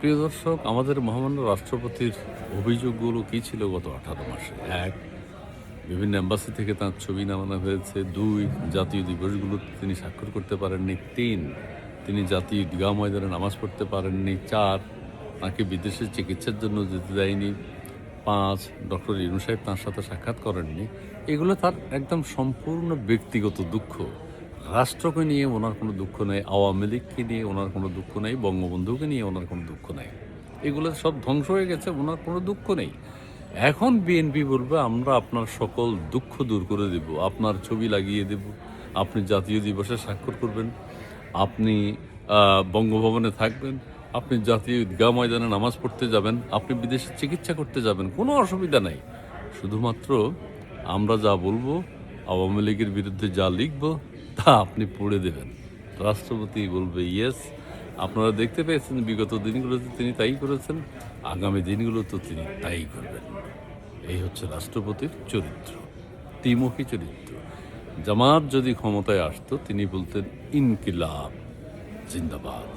প্রিয় দর্শক, আমাদের মহামান্য রাষ্ট্রপতির অভিযোগগুলো কী ছিল গত 18 মাসে? এক, বিভিন্ন এম্বাসি থেকে তাঁর ছবি নামানো হয়েছে। 2, জাতীয় দিবসগুলোতে তিনি স্বাক্ষর করতে পারেননি। 3, তিনি জাতীয় ঈদগাহ ময়দানে নামাজ পড়তে পারেননি। 4, তাঁকে বিদেশে চিকিৎসার জন্য যেতে দেয়নি। 5, ডক্টর ইউনূস সাহেব তাঁর সাথে সাক্ষাৎ করেননি। এগুলো তার একদম সম্পূর্ণ ব্যক্তিগত দুঃখ। রাষ্ট্রকে নিয়ে ওনার কোনো দুঃখ নেই, আওয়ামী লীগকে নিয়ে ওনার কোনো দুঃখ নেই, বঙ্গবন্ধুকে নিয়ে ওনার কোনো দুঃখ নেই। এগুলো সব ধ্বংস হয়ে গেছে, ওনার কোনো দুঃখ নেই। এখন বিএনপি বলবে আমরা আপনার সকল দুঃখ দূর করে দেব, আপনার ছবি লাগিয়ে দেব, আপনি জাতীয় দিবসে স্বাক্ষর করবেন, আপনি বঙ্গভবনে থাকবেন, আপনি জাতীয় ঈদগাহ ময়দানে নামাজ পড়তে যাবেন, আপনি বিদেশে চিকিৎসা করতে যাবেন, কোনো অসুবিধা নাই। শুধুমাত্র আমরা যা বলবো, আওয়ামী লীগের বিরুদ্ধে যা লিখব তা আপনি পড়ে দেবেন। রাষ্ট্রপতি বলবে ইয়েস। আপনারা দেখতে পেয়েছেন বিগত দিনগুলোতে তিনি তাই করেছেন, আগামী দিনগুলোতেও তিনি তাই করবেন। এই হচ্ছে রাষ্ট্রপতির চরিত্র, ত্রিমুখী চরিত্র। জামাত যদি ক্ষমতায় আসতো তিনি বলতেন ইনকিলাব জিন্দাবাদ।